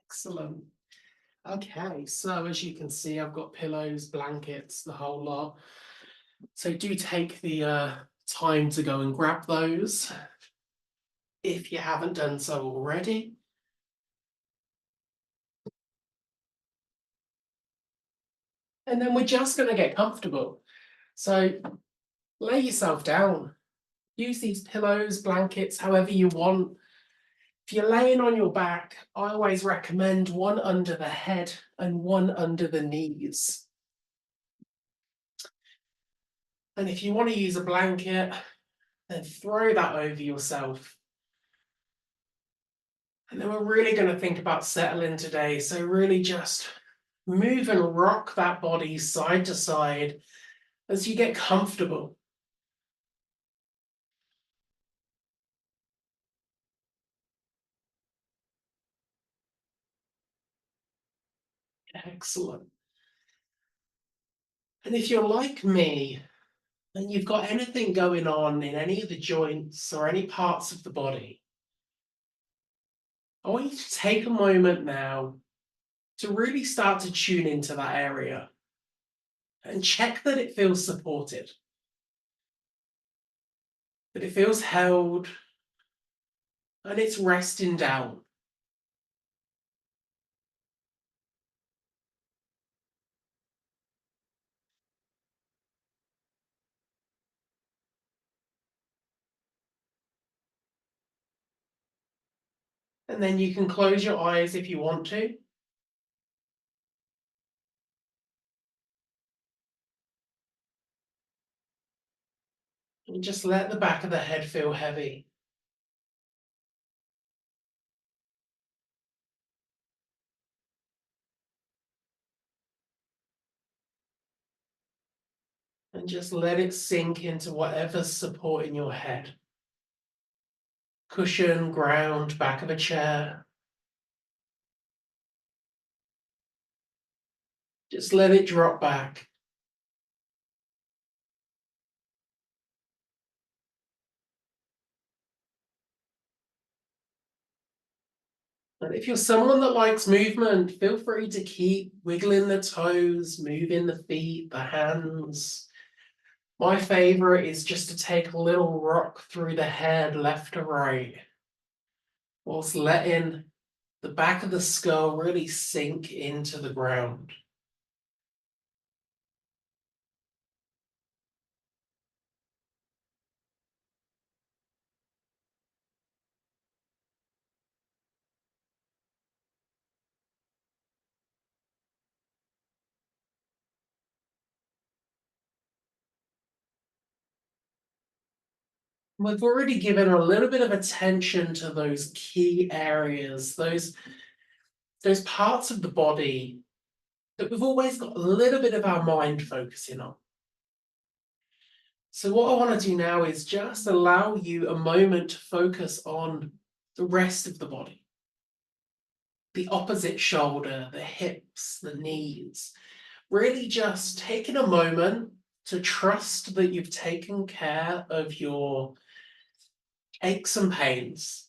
Excellent. Okay, so as you can see, I've got pillows, blankets, the whole lot. So do take the time to go and grab those if you haven't done so already. And then we're just going to get comfortable. So lay yourself down. Use these pillows, blankets, however you want. If you're laying on your back, I always recommend one under the head and one under the knees. And if you want to use a blanket, then throw that over yourself. And then we're really going to think about settling today. So really just move and rock that body side to side as you get comfortable. Excellent. And if you're like me and you've got anything going on in any of the joints or any parts of the body, I want you to take a moment now to really start to tune into that area and check that it feels supported, that it feels held, and it's resting down. And then you can close your eyes if you want to. And just let the back of the head feel heavy. And just let it sink into whatever's supporting your head. Cushion, ground, back of a chair. Just let it drop back. And if you're someone that likes movement, feel free to keep wiggling the toes, moving the feet, the hands. My favorite is just to take a little rock through the head, left to right, whilst letting the back of the skull really sink into the ground. We've already given a little bit of attention to those key areas, those parts of the body that we've always got a little bit of our mind focusing on. So what I want to do now is just allow you a moment to focus on the rest of the body. The opposite shoulder, the hips, the knees. Really just taking a moment to trust that you've taken care of your aches and pains.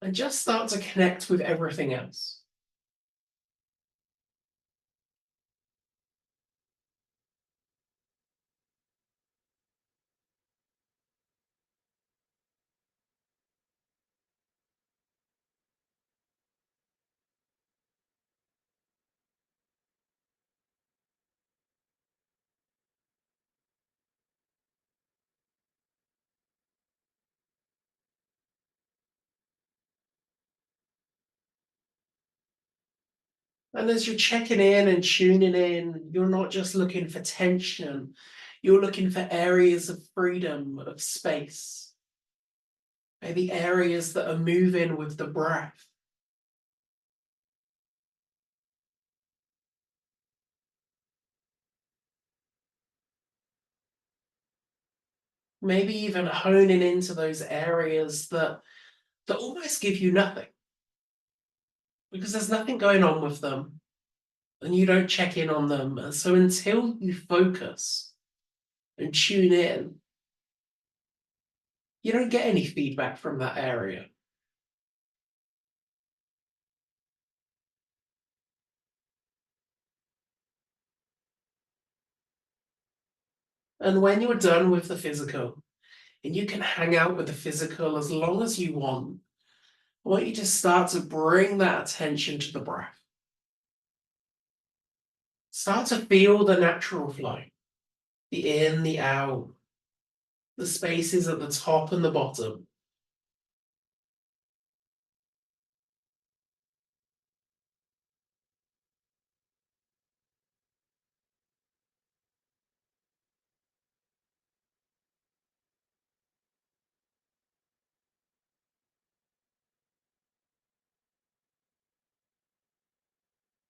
And just start to connect with everything else. And as you're checking in and tuning in, you're not just looking for tension, you're looking for areas of freedom, of space, maybe areas that are moving with the breath. Maybe even honing into those areas that almost give you nothing because there's nothing going on with them and you don't check in on them. And so until you focus and tune in, you don't get any feedback from that area. And when you're done with the physical, and you can hang out with the physical as long as you want, I want you to start to bring that attention to the breath. Start to feel the natural flow, the in, the out, the spaces at the top and the bottom.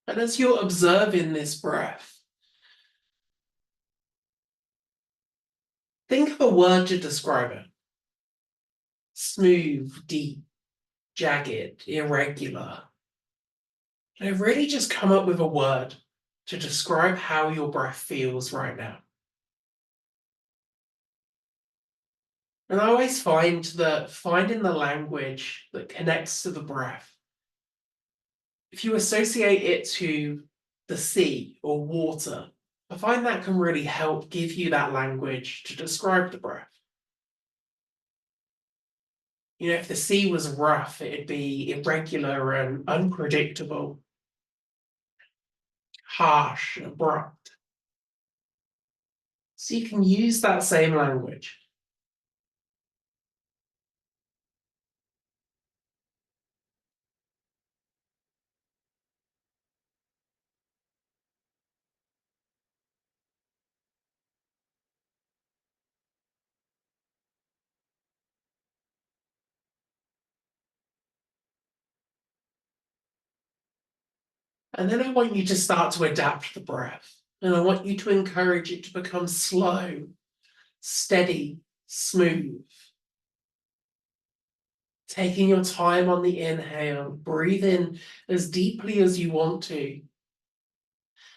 And as you're observing this breath, think of a word to describe it. Smooth, deep, jagged, irregular. And really just come up with a word to describe how your breath feels right now. And I always find that finding the language that connects to the breath, if you associate it to the sea or water, I find that can really help give you that language to describe the breath. You know, if the sea was rough, it'd be irregular and unpredictable, harsh, abrupt. So you can use that same language. And then I want you to start to adapt the breath. And I want you to encourage it to become slow, steady, smooth. Taking your time on the inhale, breathe in as deeply as you want to,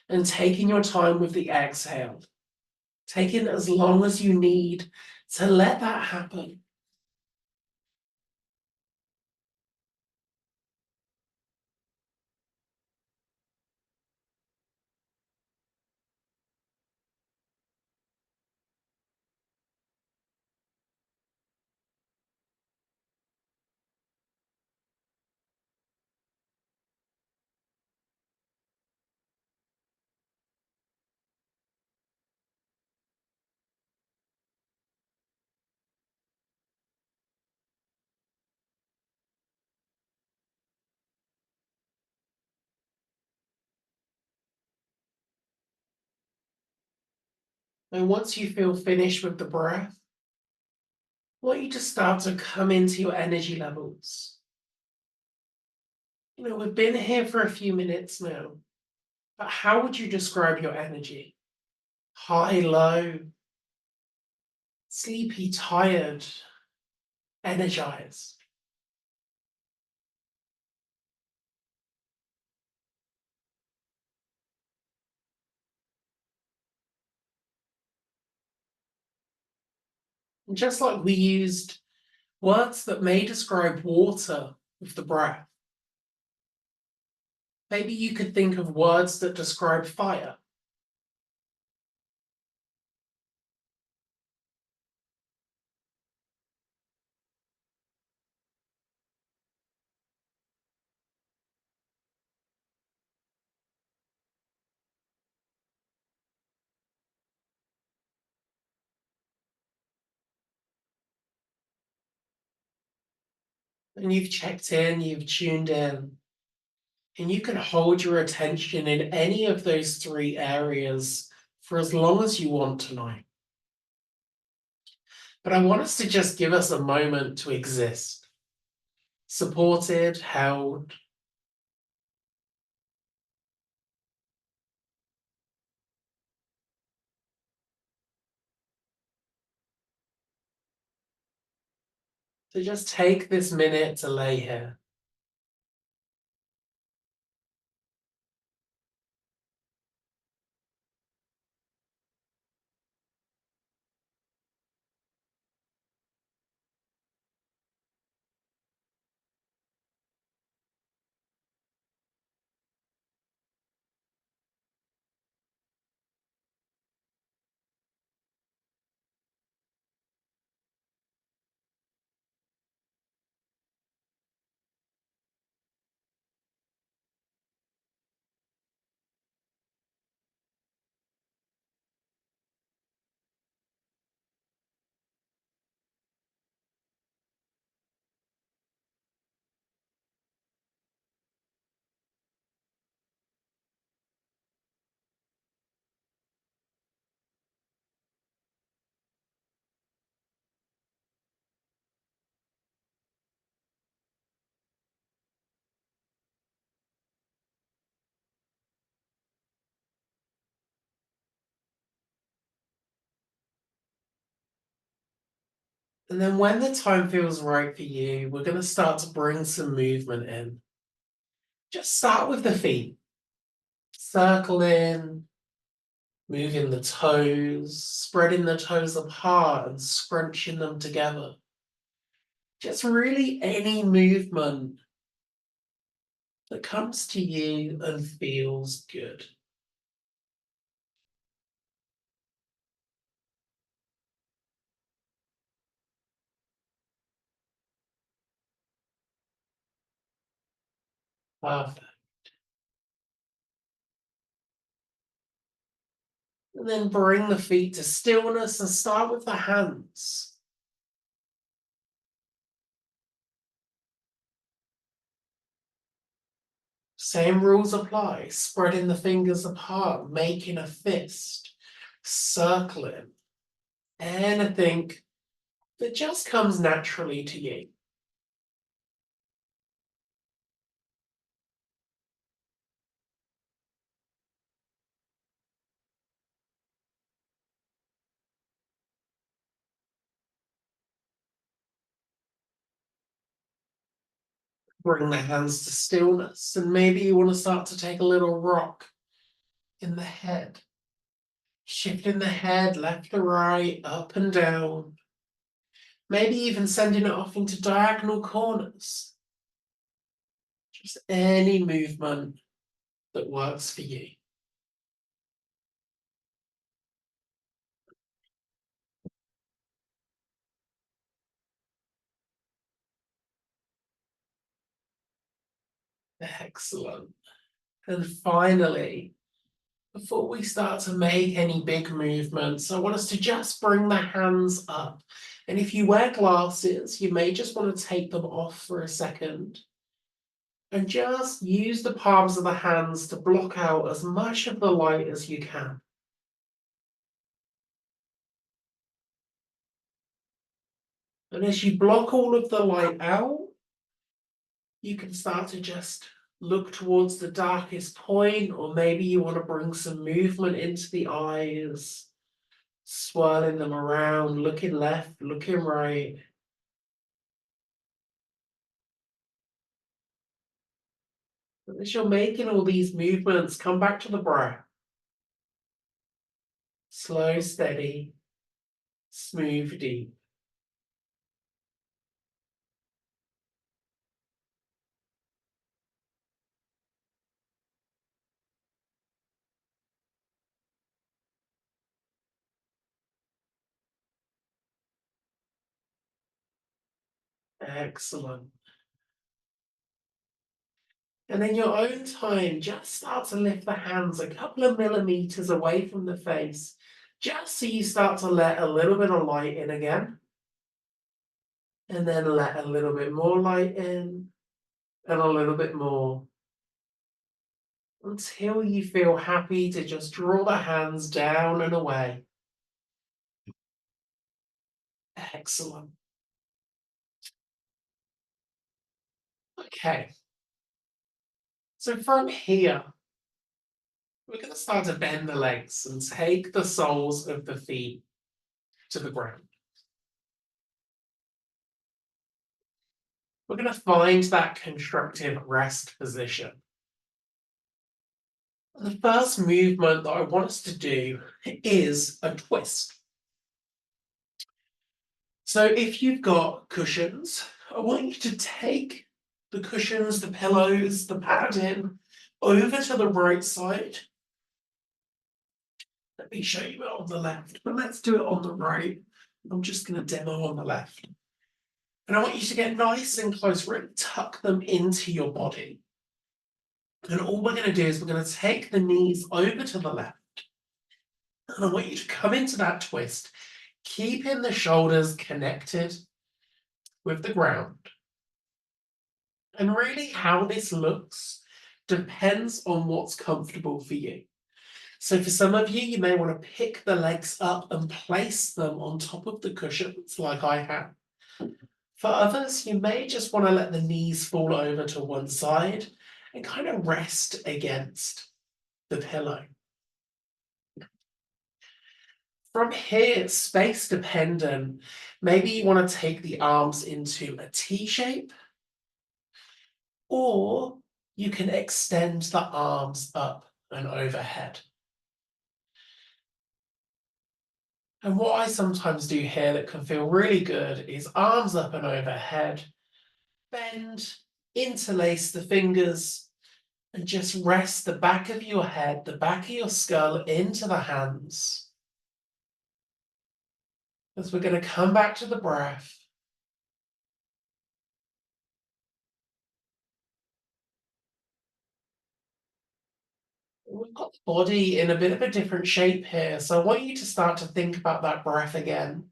and taking your time with the exhale. Taking as long as you need to let that happen. And once you feel finished with the breath, I want you to start to come into your energy levels. You know, we've been here for a few minutes now, but how would you describe your energy? High, low, sleepy, tired, energized. And just like we used words that may describe water with the breath, maybe you could think of words that describe fire. And you've checked in, you've tuned in, and you can hold your attention in any of those three areas for as long as you want tonight. But I want us to just give us a moment to exist, supported, held. So just take this minute to lay here. And then when the time feels right for you, we're going to start to bring some movement in. Just start with the feet. Circling, moving the toes, spreading the toes apart and scrunching them together. Just really any movement that comes to you and feels good. Perfect. And then bring the feet to stillness and start with the hands. Same rules apply, spreading the fingers apart, making a fist, circling, anything that just comes naturally to you. Bring the hands to stillness, and maybe you want to start to take a little rock in the head, shifting the head left to right, up and down, maybe even sending it off into diagonal corners. Just any movement that works for you. Excellent. And finally, before we start to make any big movements, I want us to just bring the hands up. And if you wear glasses, you may just want to take them off for a second and just use the palms of the hands to block out as much of the light as you can. And as you block all of the light out, you can start to just look towards the darkest point, or maybe you want to bring some movement into the eyes, swirling them around, looking left, looking right. And as you're making all these movements, come back to the breath. Slow, steady, smooth, deep. Excellent. And in your own time, just start to lift the hands a couple of millimeters away from the face, just so you start to let a little bit of light in again. And then let a little bit more light in, and a little bit more, until you feel happy to just draw the hands down and away. Excellent. Okay. So from here, we're going to start to bend the legs and take the soles of the feet to the ground. We're going to find that constructive rest position. The first movement that I want us to do is a twist. So if you've got cushions, I want you to take the cushions, the pillows, the padding over to the right side. Let me show you it on the left, but let's do it on the right. I'm just going to demo on the left. And I want you to get nice and close, really tuck them into your body. And all we're going to do is we're going to take the knees over to the left. And I want you to come into that twist, keeping the shoulders connected with the ground. And really how this looks depends on what's comfortable for you. So for some of you, you may want to pick the legs up and place them on top of the cushions like I have. For others, you may just want to let the knees fall over to one side and kind of rest against the pillow. From here, it's space dependent. Maybe you want to take the arms into a T shape, or you can extend the arms up and overhead. And what I sometimes do here that can feel really good is arms up and overhead, bend, interlace the fingers, and just rest the back of your head, the back of your skull into the hands. As we're going to come back to the breath. We've got the body in a bit of a different shape here, so I want you to start to think about that breath again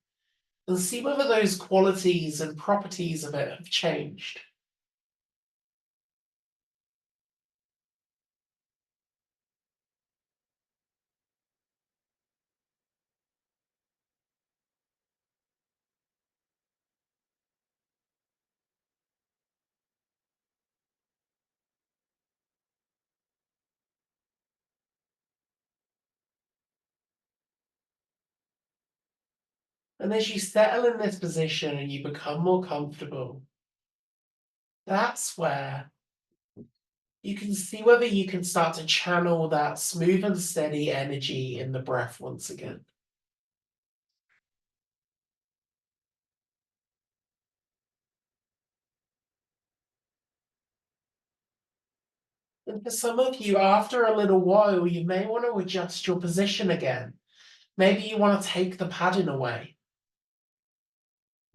and see whether those qualities and properties of it have changed. And as you settle in this position and you become more comfortable, that's where you can see whether you can start to channel that smooth and steady energy in the breath once again. And for some of you, after a little while, you may want to adjust your position again. Maybe you want to take the padding away.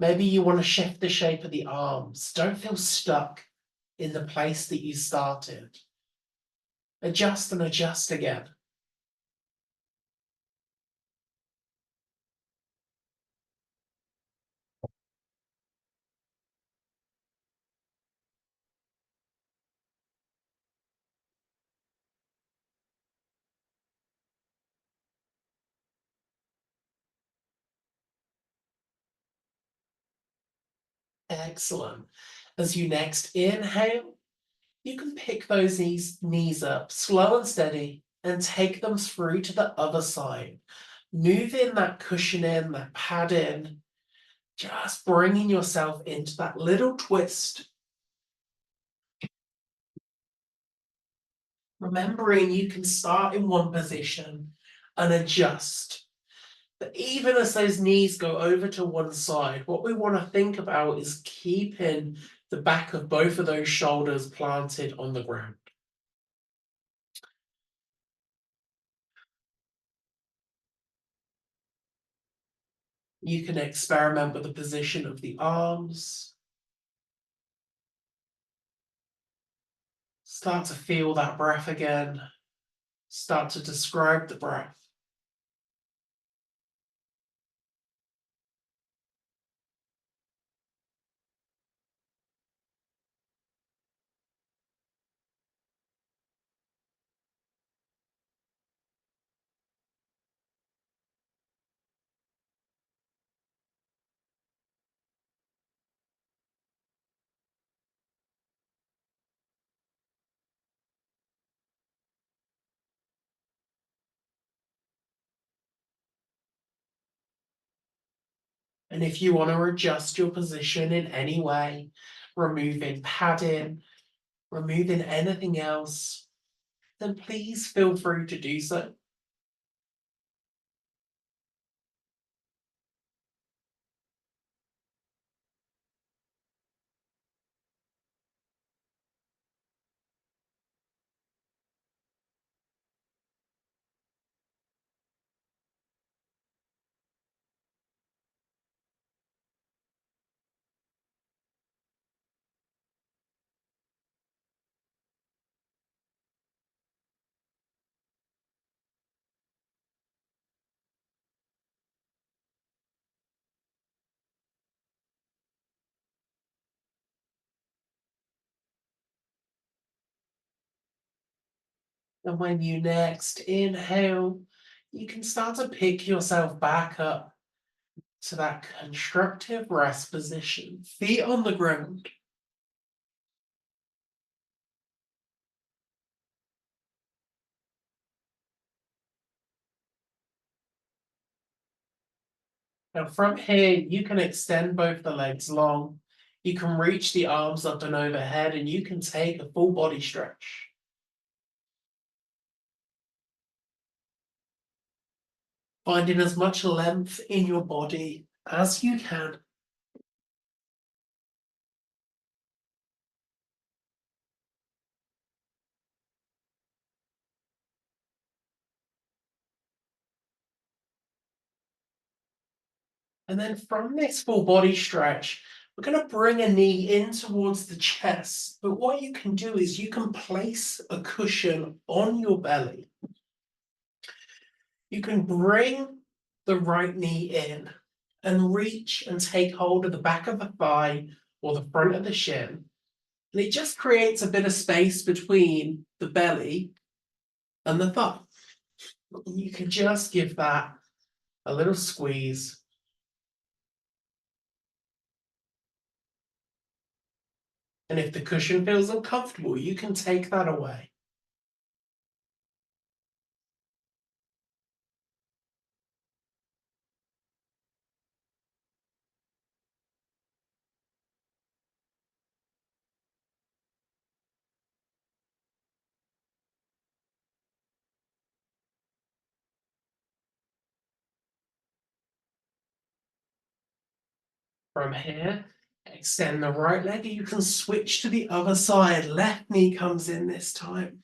Maybe you want to shift the shape of the arms. Don't feel stuck in the place that you started. Adjust and adjust again. Excellent. As you next inhale, you can pick those knees up slow and steady and take them through to the other side. Move in that cushion in, that pad in, just bringing yourself into that little twist. Remembering you can start in one position and adjust. But even as those knees go over to one side, what we want to think about is keeping the back of both of those shoulders planted on the ground. You can experiment with the position of the arms. Start to feel that breath again. Start to describe the breath. And if you want to adjust your position in any way, removing padding, removing anything else, then please feel free to do so. And when you next inhale, you can start to pick yourself back up to that constructive rest position, feet on the ground. Now from here, you can extend both the legs long. You can reach the arms up and overhead, and you can take a full body stretch. Finding as much length in your body as you can. And then from this full body stretch, we're going to bring a knee in towards the chest. But what you can do is you can place a cushion on your belly. You can bring the right knee in and reach and take hold of the back of the thigh or the front of the shin. And it just creates a bit of space between the belly and the thigh. You can just give that a little squeeze. And if the cushion feels uncomfortable, you can take that away. From here, extend the right leg. You can switch to the other side. Left knee comes in this time.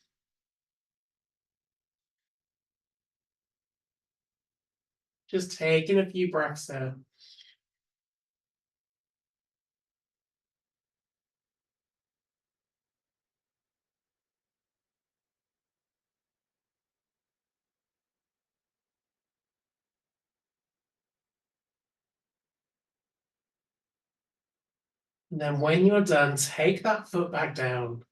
Just taking a few breaths there. And then when you're done, take that foot back down.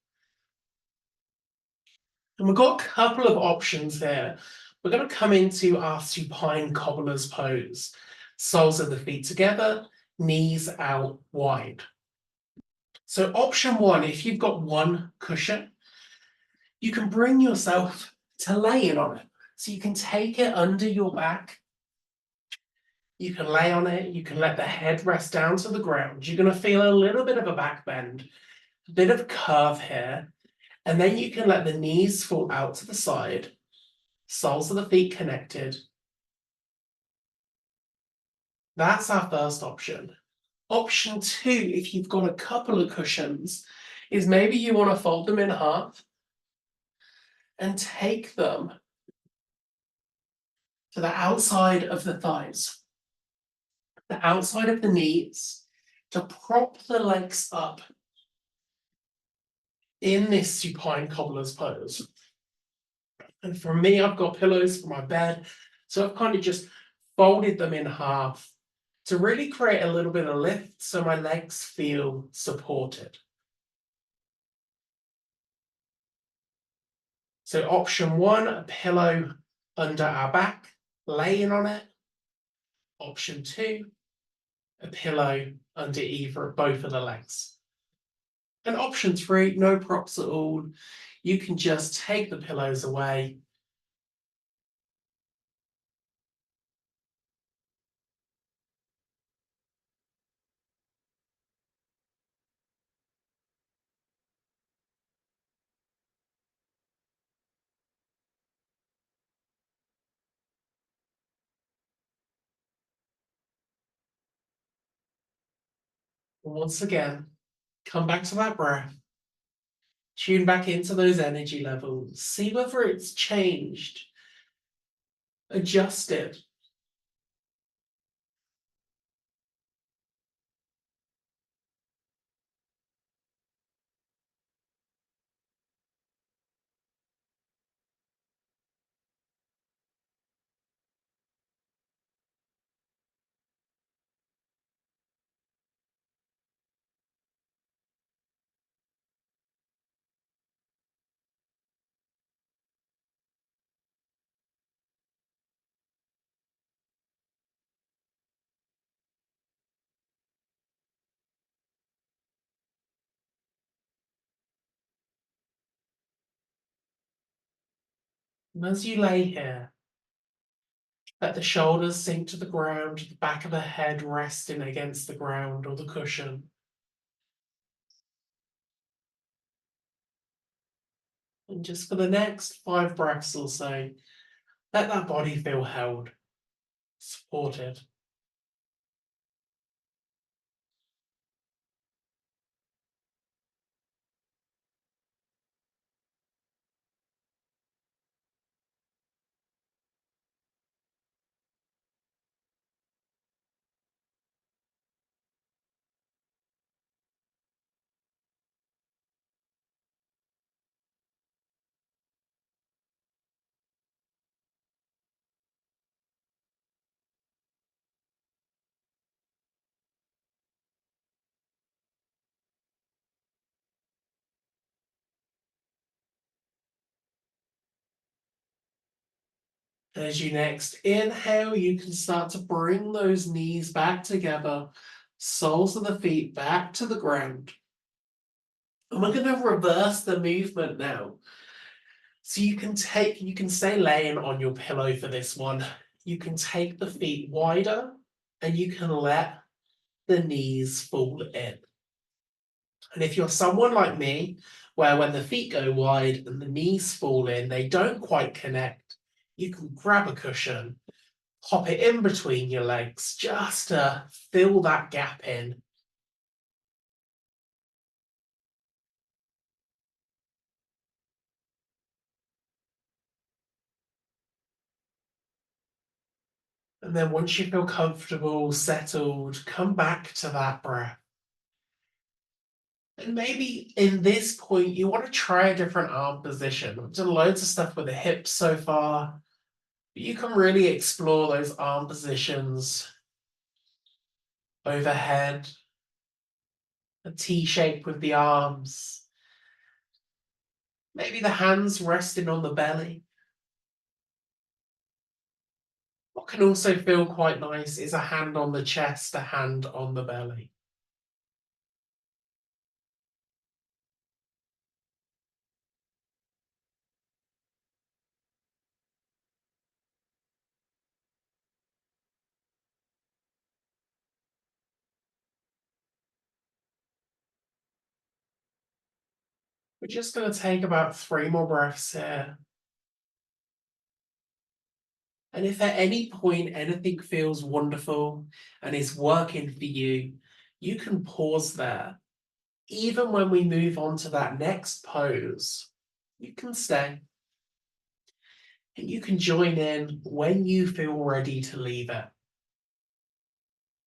And we've got a couple of options here. We're going to come into our supine cobbler's pose. Soles of the feet together, knees out wide. So option one, if you've got one cushion, you can bring yourself to laying on it. So you can take it under your back. You can lay on it. You can let the head rest down to the ground. You're going to feel a little bit of a back bend, a bit of curve here. And then you can let the knees fall out to the side, soles of the feet connected. That's our first option. Option two, if you've got a couple of cushions, is maybe you want to fold them in half and take them to the outside of the thighs, the outside of the knees, to prop the legs up in this supine cobbler's pose. And for me, I've got pillows for my bed, so I've kind of just folded them in half to really create a little bit of lift so my legs feel supported. So option one, a pillow under our back, laying on it. Option two, a pillow under either or both of the legs. And option three, no props at all. You can just take the pillows away. Once again, come back to that breath. Tune back into those energy levels. See whether it's changed, adjusted. And as you lay here, Let the shoulders sink to the ground, the back of the head resting against the ground or the cushion. And just for the next 5 breaths or so, let that body feel held, supported. As you next inhale, you can start to bring those knees back together, soles of the feet back to the ground. And we're going to reverse the movement now. So you can stay laying on your pillow for this one. You can take the feet wider and you can let the knees fall in. And if you're someone like me, where when the feet go wide and the knees fall in, they don't quite connect, you can grab a cushion, pop it in between your legs just to fill that gap in. And then once you feel comfortable, settled, come back to that breath. And maybe in this point, you want to try a different arm position. We've done loads of stuff with the hips so far, but you can really explore those arm positions overhead, a T shape with the arms, maybe the hands resting on the belly. What can also feel quite nice is a hand on the chest, a hand on the belly. We're just going to take about 3 more breaths here. And if at any point anything feels wonderful and is working for you, you can pause there. Even when we move on to that next pose, you can stay. And you can join in when you feel ready to leave it.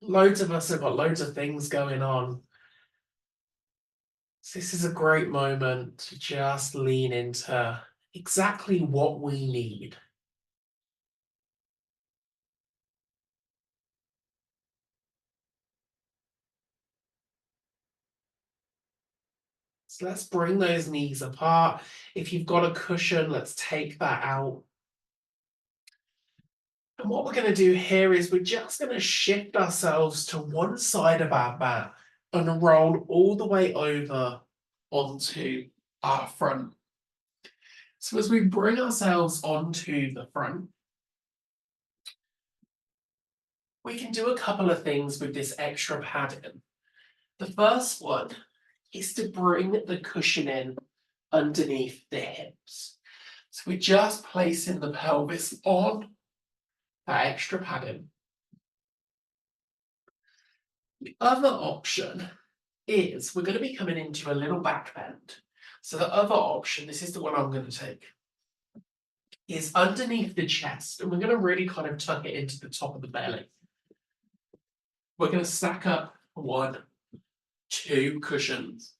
Loads of us have got loads of things going on. So this is a great moment to just lean into exactly what we need. So let's bring those knees apart. If you've got a cushion, let's take that out. And what we're going to do here is we're just going to shift ourselves to one side of our mat and roll all the way over onto our front. So as we bring ourselves onto the front, we can do a couple of things with this extra padding. The first one is to bring the cushion in underneath the hips. So we're just placing the pelvis on that extra padding. The other option is we're going to be coming into a little back bend. So the other option, this is the one I'm going to take, is underneath the chest. And we're going to really kind of tuck it into the top of the belly. We're going to stack up 1, 2 cushions.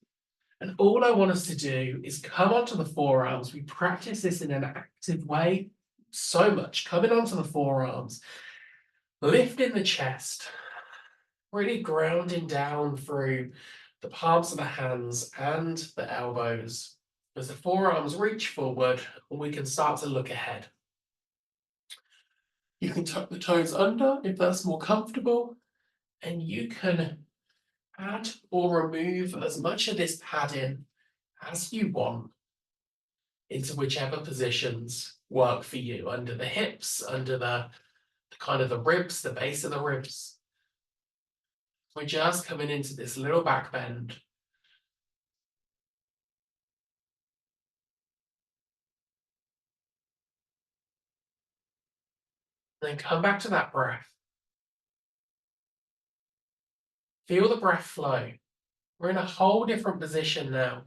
And all I want us to do is come onto the forearms. We practice this in an active way so much. Coming onto the forearms, lifting the chest, really grounding down through the palms of the hands and the elbows. As the forearms reach forward, we can start to look ahead. You can tuck the toes under if that's more comfortable, and you can add or remove as much of this padding as you want into whichever positions work for you, under the hips, under the kind of the ribs, the base of the ribs. We're just coming into this little back bend. Then come back to that breath. Feel the breath flow. We're in a whole different position now.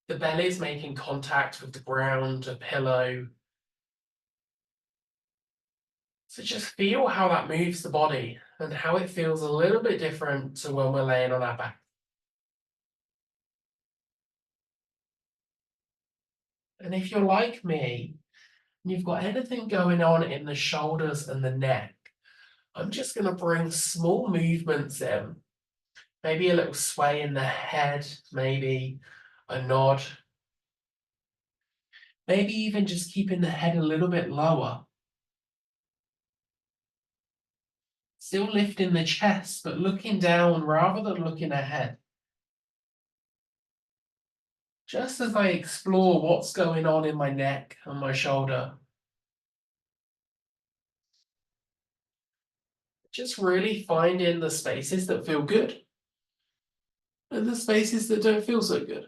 The belly is making contact with the ground, a pillow. So just feel how that moves the body and how it feels a little bit different to when we're laying on our back. And if you're like me, and you've got anything going on in the shoulders and the neck, I'm just going to bring small movements in. Maybe a little sway in the head, maybe a nod. Maybe even just keeping the head a little bit lower. Still lifting the chest, but looking down rather than looking ahead. Just as I explore what's going on in my neck and my shoulder. Just really finding the spaces that feel good and the spaces that don't feel so good.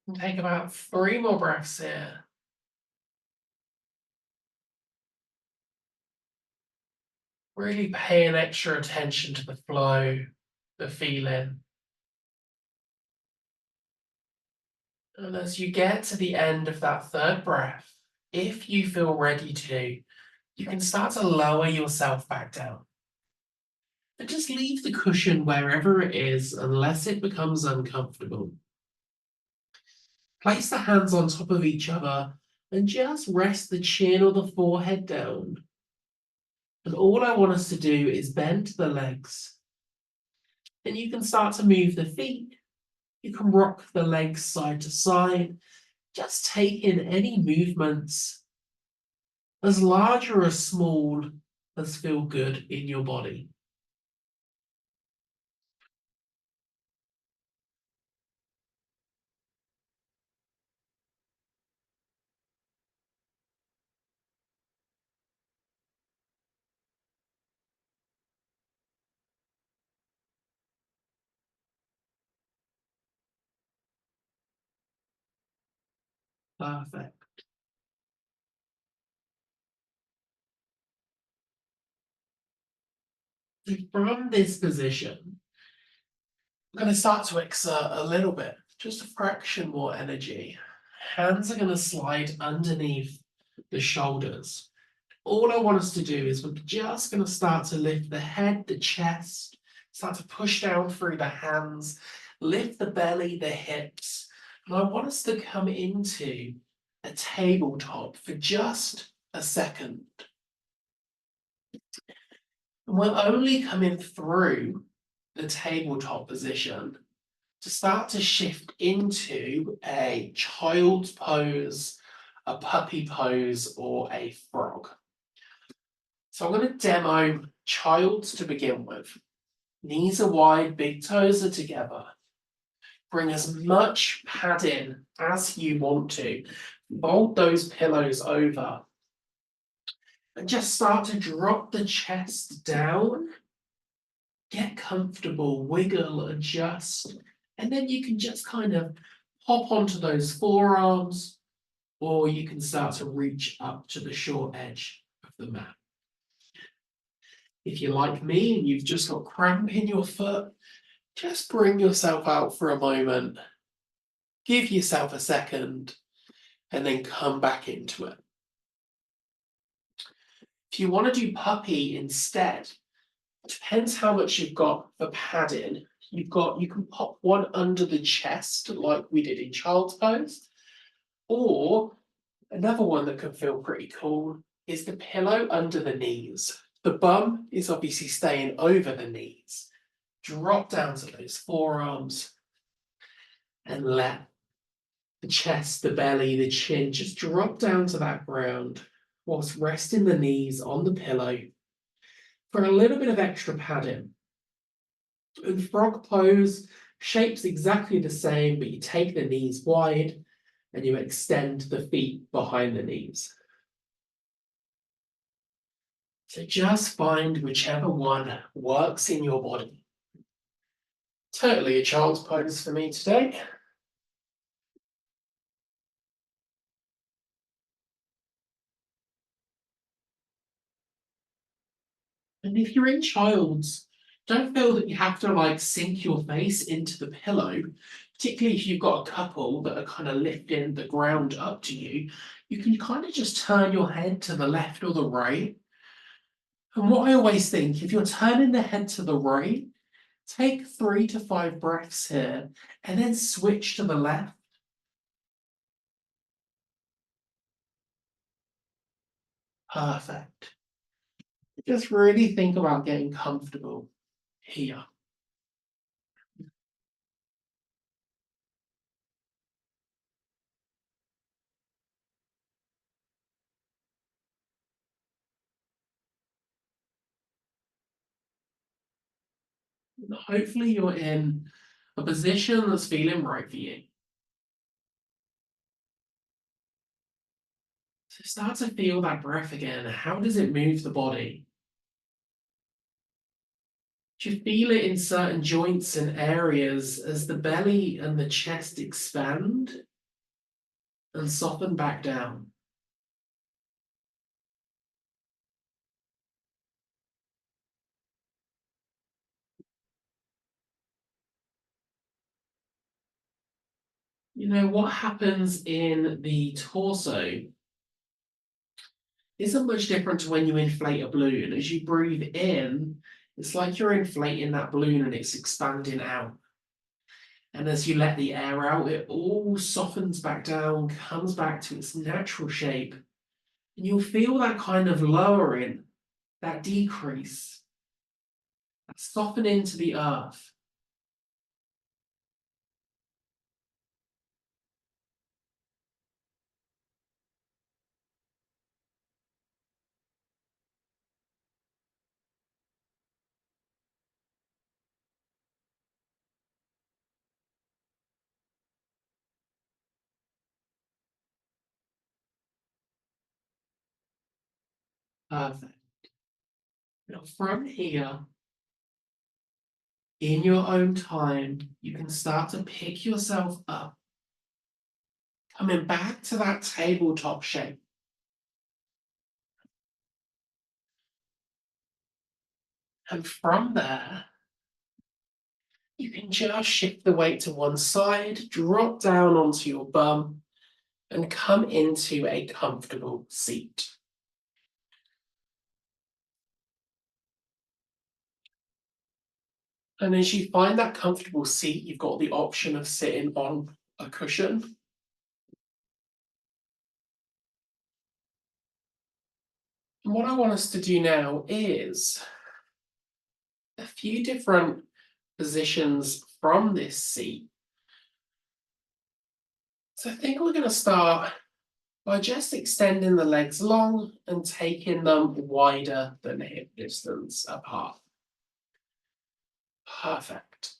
And take about 3 more breaths here. Really paying extra attention to the flow, the feeling. And as you get to the end of that third breath, if you feel ready to, you can start to lower yourself back down. And just leave the cushion wherever it is unless it becomes uncomfortable. Place the hands on top of each other and just rest the chin or the forehead down. And all I want us to do is bend the legs. Then you can start to move the feet. You can rock the legs side to side. Just take in any movements, as large or as small as feel good in your body. Perfect. So from this position, I'm going to start to exert a little bit, just a fraction more energy. Hands are going to slide underneath the shoulders. All I want us to do is we're just going to start to lift the head, the chest, start to push down through the hands, lift the belly, the hips. And I want us to come into a tabletop for just a second. And we're only coming through the tabletop position to start to shift into a child's pose, a puppy pose, or a frog. So I'm going to demo child's to begin with. Knees are wide, big toes are together. Bring as much padding as you want to. Fold those pillows over. And just start to drop the chest down. Get comfortable, wiggle, adjust. And then you can just kind of hop onto those forearms, or you can start to reach up to the short edge of the mat. If you're like me and you've just got cramp in your foot, just bring yourself out for a moment Give yourself a second and then come back into it. If you want to do puppy instead, depends how much you've got for padding. You can pop one under the chest like we did in child's pose, or another one that can feel pretty cool is the pillow under the knees. The bum is obviously staying over the knees. Drop down to those forearms and let the chest, the belly, the chin just drop down to that ground whilst resting the knees on the pillow for a little bit of extra padding. And frog pose, shape's exactly the same, but you take the knees wide and you extend the feet behind the knees. So just find whichever one works in your body. Totally a child's pose for me today. And if you're in child's, don't feel that you have to like sink your face into the pillow, particularly if you've got a couple that are kind of lifting the ground up to you. You can kind of just turn your head to the left or the right. And what I always think, if you're turning the head to the right, take 3 to 5 breaths here and then switch to the left. Perfect. Just really think about getting comfortable here. And hopefully you're in a position that's feeling right for you. So start to feel that breath again. How does it move the body? Do you feel it in certain joints and areas as the belly and the chest expand and soften back down? You know, what happens in the torso isn't much different to when you inflate a balloon. As you breathe in, it's like you're inflating that balloon and it's expanding out. And as you let the air out, it all softens back down, comes back to its natural shape. And you'll feel that kind of lowering, that decrease, that softening to the earth. Perfect. Now, from here, in your own time, you can start to pick yourself up, coming back to that tabletop shape. And from there, you can just shift the weight to one side, drop down onto your bum, and come into a comfortable seat. And as you find that comfortable seat, you've got the option of sitting on a cushion. And what I want us to do now is a few different positions from this seat. So I think we're going to start by just extending the legs long and taking them wider than hip distance apart. Perfect.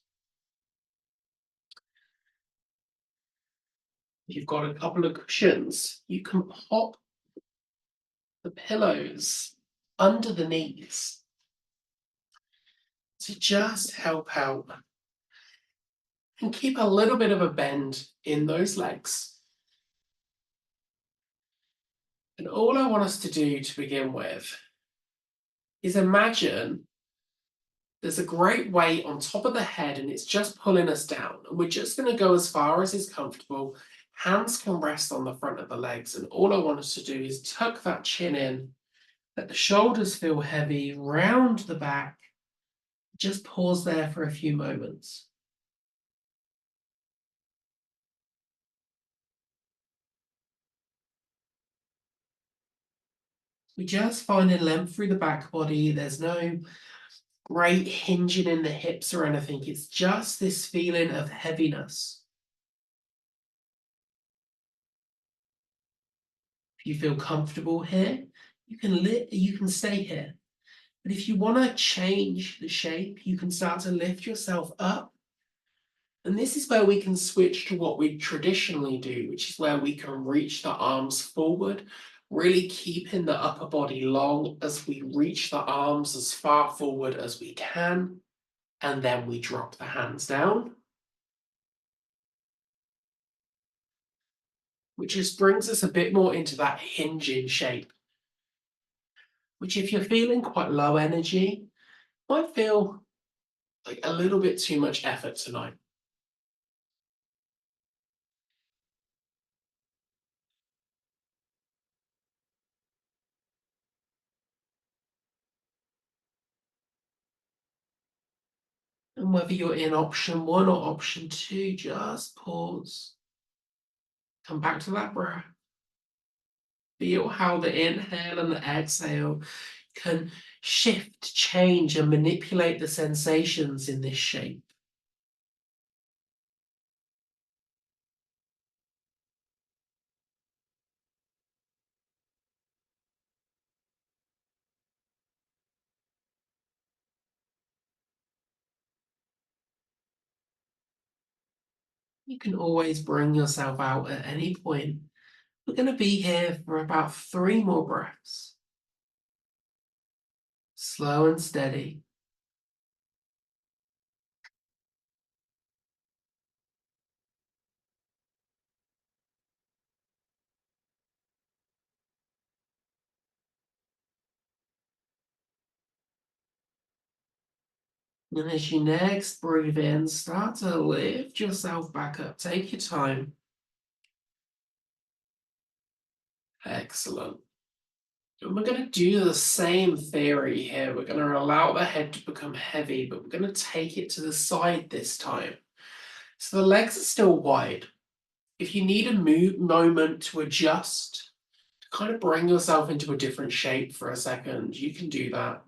You've got a couple of cushions. You can pop the pillows under the knees to just help out and keep a little bit of a bend in those legs. And all I want us to do to begin with is imagine There's a great weight on top of the head and it's just pulling us down. And we're just going to go as far as is comfortable. Hands can rest on the front of the legs. And all I want us to do is tuck that chin in, let the shoulders feel heavy, round the back. Just pause there for a few moments. We just find a length through the back body. There's no great hinging in the hips or anything. It's just this feeling of heaviness. If you feel comfortable here, you can stay here. But if you want to change the shape, you can start to lift yourself up. And this is where we can switch to what we traditionally do, which is where we can reach the arms forward, really keeping the upper body long as we reach the arms as far forward as we can. And then we drop the hands down, which just brings us a bit more into that hinging shape, which if you're feeling quite low energy, might feel like a little bit too much effort tonight. And whether you're in option one or option two, just pause. Come back to that breath. Feel how the inhale and the exhale can shift, change, and manipulate the sensations in this shape. You can always bring yourself out at any point. We're going to be here for about 3 more breaths. Slow and steady. And as you next breathe in, start to lift yourself back up. Take your time. Excellent. And we're going to do the same theory here. We're going to allow the head to become heavy, but we're going to take it to the side this time. So the legs are still wide. If you need a moment to adjust, to kind of bring yourself into a different shape for a second, you can do that.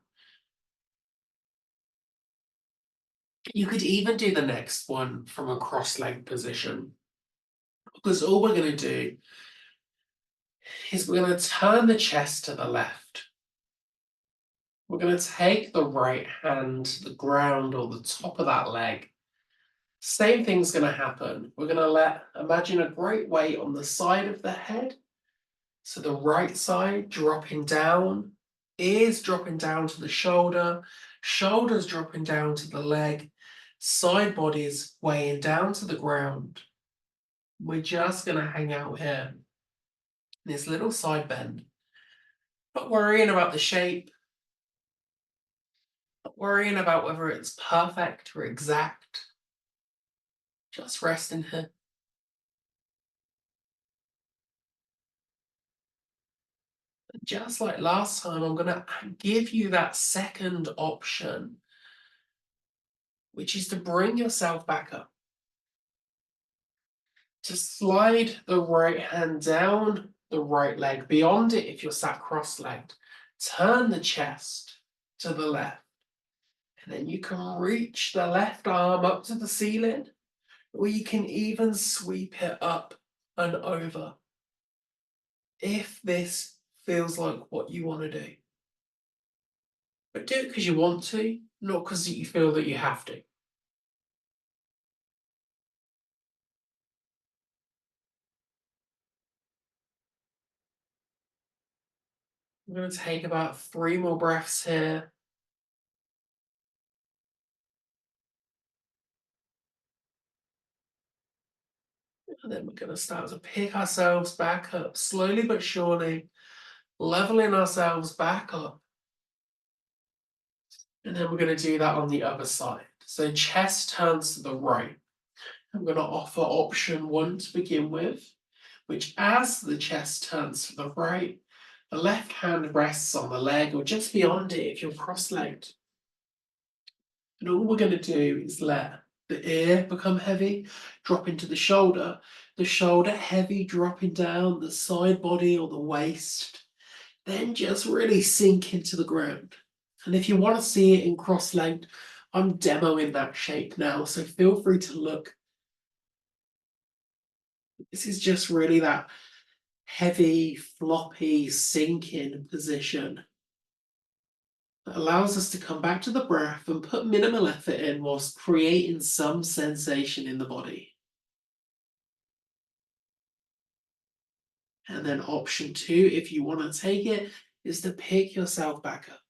You could even do the next one from a cross-legged position, because all we're going to do is we're going to turn the chest to the left. We're going to take the right hand to the ground or the top of that leg. Same thing's going to happen. We're going to imagine a great weight on the side of the head. So the right side dropping down, ears dropping down to the shoulder, shoulders dropping down to the leg, side bodies weighing down to the ground. We're just going to hang out here. This little side bend. Not worrying about the shape, not worrying about whether it's perfect or exact. Just resting here. Just like last time, I'm going to give you that second option, which is to bring yourself back up. To slide the right hand down the right leg, beyond it if you're sat cross-legged. Turn the chest to the left. And then you can reach the left arm up to the ceiling, or you can even sweep it up and over. If this feels like what you want to do. But do it because you want to, not because you feel that you have to. I'm going to take about 3 more breaths here. And then we're going to start to pick ourselves back up, slowly but surely, leveling ourselves back up. And then we're going to do that on the other side. So chest turns to the right. I'm going to offer option one to begin with, which as the chest turns to the right, the left hand rests on the leg or just beyond it if you're cross-legged. And all we're going to do is let the ear become heavy, drop into the shoulder heavy, dropping down the side body or the waist, then just really sink into the ground. And if you want to see it in cross-legged, I'm demoing that shape now, so feel free to look. This is just really that heavy, floppy, sinking position that allows us to come back to the breath and put minimal effort in whilst creating some sensation in the body. And then option two, if you want to take it, is to pick yourself back up.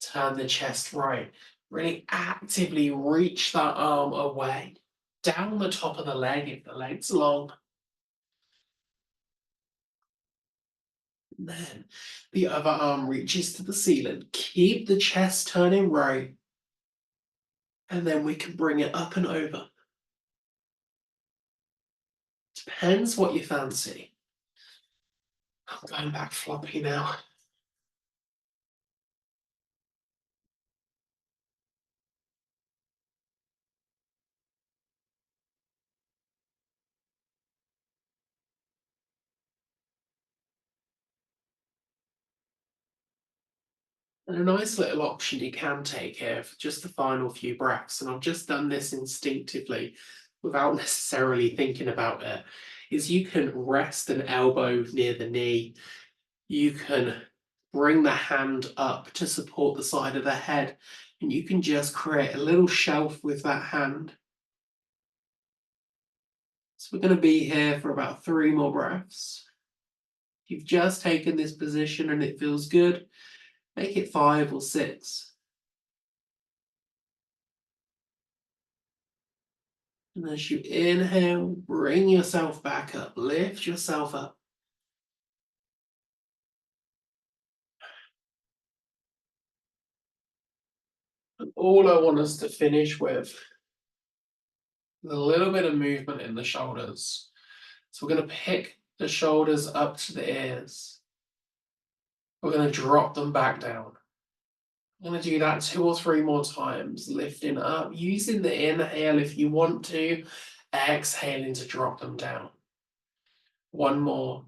Turn the chest right. Really actively reach that arm away, down the top of the leg if the leg's long. And then the other arm reaches to the ceiling. Keep the chest turning right. And then we can bring it up and over. Depends what you fancy. I'm going back floppy now. And a nice little option you can take here for just the final few breaths, and I've just done this instinctively without necessarily thinking about it, is you can rest an elbow near the knee. You can bring the hand up to support the side of the head, and you can just create a little shelf with that hand. So we're going to be here for about 3 more breaths. If you've just taken this position and it feels good, make it 5 or 6. And as you inhale, bring yourself back up, lift yourself up. And all I want us to finish with is a little bit of movement in the shoulders. So we're going to pick the shoulders up to the ears. We're going to drop them back down. I'm going to do that 2 or 3 more times, lifting up, using the inhale if you want to, exhaling to drop them down. 1 more.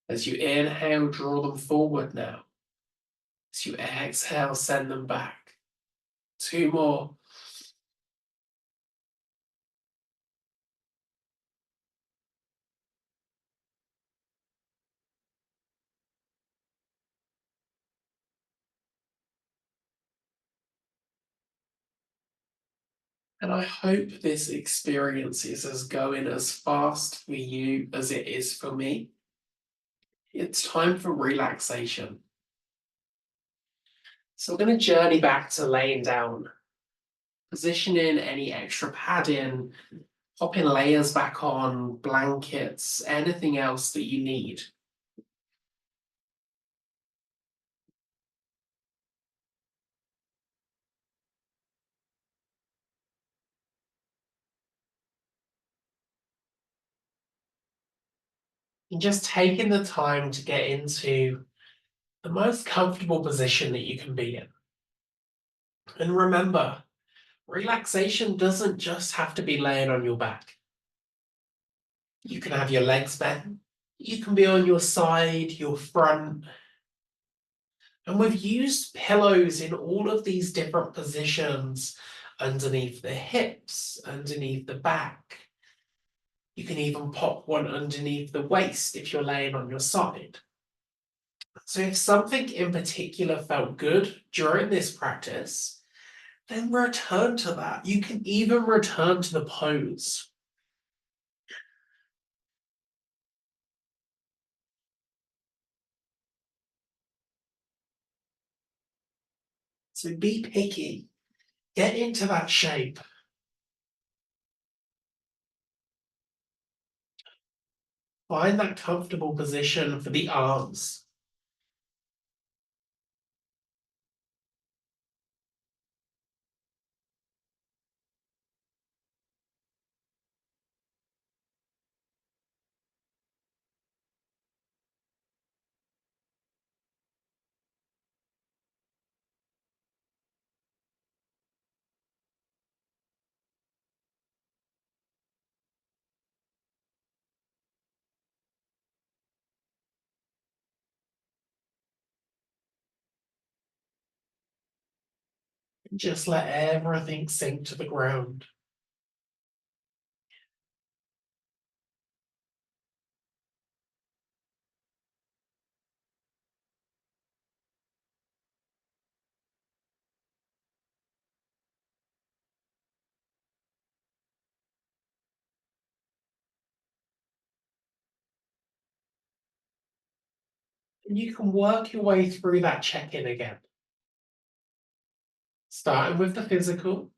As you inhale, draw them forward now. As you exhale, send them back. 2 more. And I hope this experience is as going as fast for you as it is for me. It's time for relaxation. So we're going to journey back to laying down, positioning any extra padding, popping layers back on, blankets, anything else that you need. And just taking the time to get into the most comfortable position that you can be in. And remember, relaxation doesn't just have to be laying on your back. You can have your legs bent. You can be on your side, your front. And we've used pillows in all of these different positions underneath the hips, underneath the back. You can even pop one underneath the waist if you're laying on your side. So if something in particular felt good during this practice, then return to that. You can even return to the pose. So be picky. Get into that shape. Find that comfortable position for the arms. Just let everything sink to the ground. And you can work your way through that check-in again. Starting with the physical,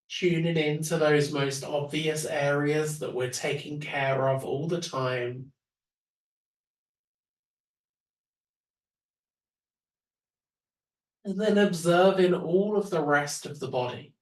tuning into those most obvious areas that we're taking care of all the time. And then observing all of the rest of the body.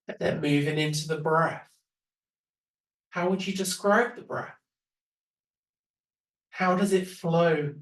And then moving into the breath. How would you describe the breath? How does it flow?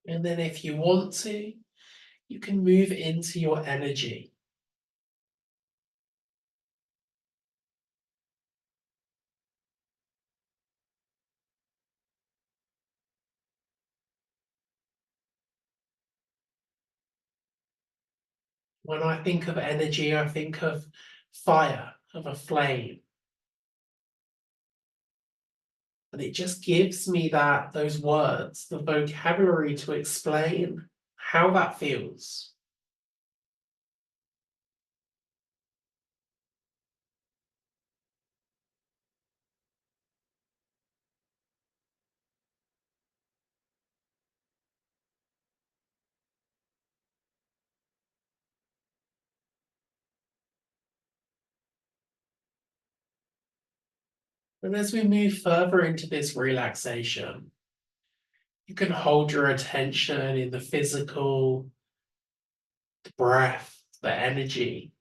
And then if you want to, you can move into your energy. When I think of energy, I think of fire, of a flame. And it just gives me those words, the vocabulary to explain how that feels. And as we move further into this relaxation, you can hold your attention in the physical, the breath, the energy,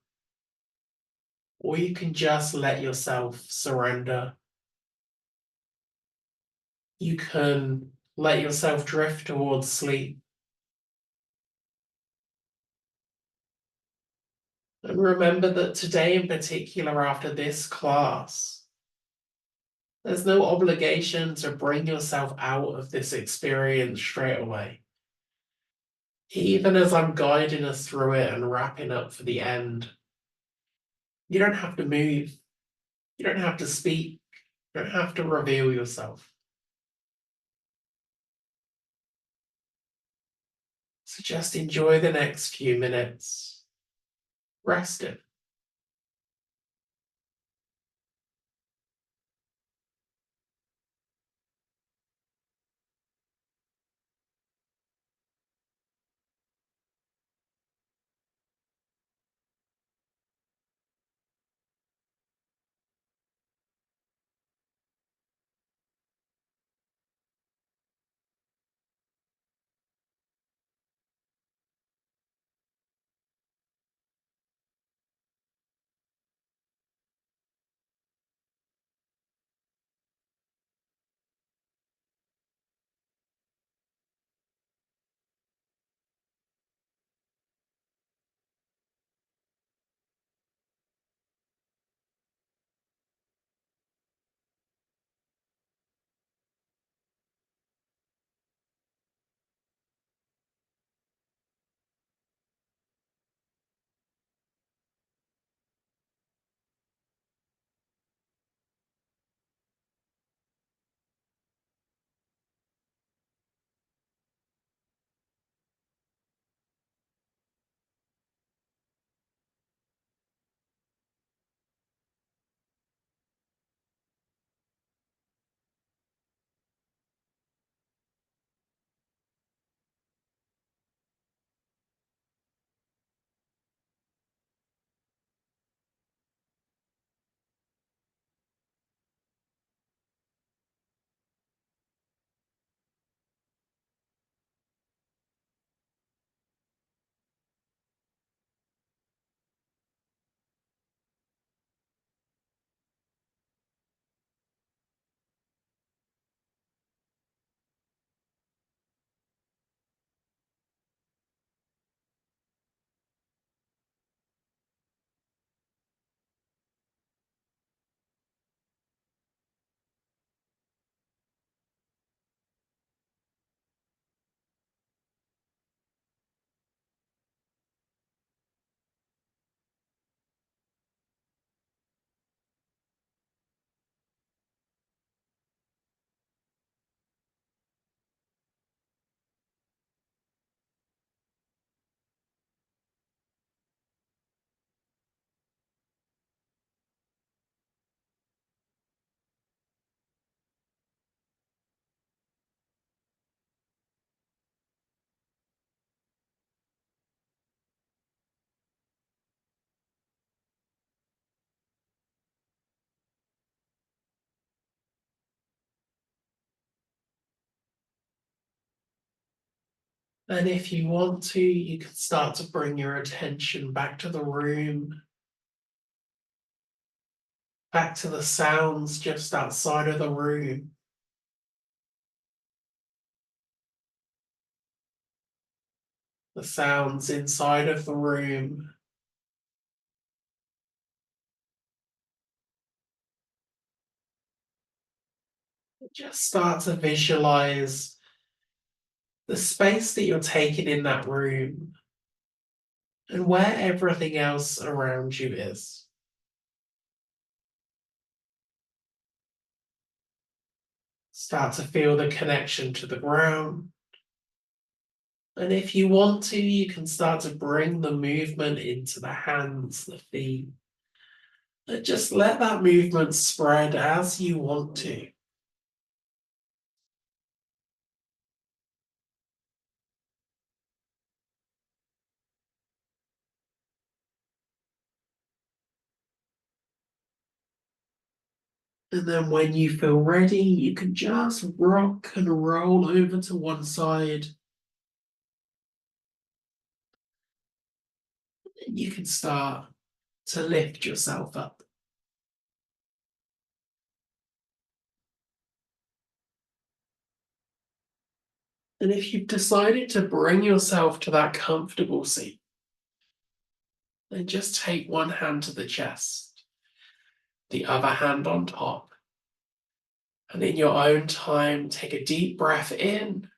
or you can just let yourself surrender. You can let yourself drift towards sleep. And remember that today, in particular, after this class, there's no obligation to bring yourself out of this experience straight away. Even as I'm guiding us through it and wrapping up for the end, you don't have to move. You don't have to speak. You don't have to reveal yourself. So just enjoy the next few minutes, resting. And if you want to, you can start to bring your attention back to the room, back to the sounds just outside of the room, the sounds inside of the room. Just start to visualize the space that you're taking in that room and where everything else around you is. Start to feel the connection to the ground. And if you want to, you can start to bring the movement into the hands, the feet, and just let that movement spread as you want to. And then when you feel ready, you can just rock and roll over to one side. And you can start to lift yourself up. And if you've decided to bring yourself to that comfortable seat, then just take one hand to the chest, the other hand on top. And in your own time, take a deep breath in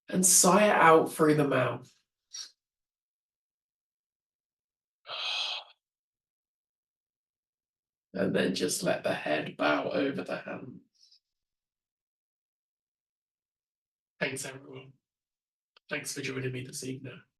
and sigh it out through the mouth. And then just let the head bow over the hand. Thanks, everyone. Thanks for joining me this evening.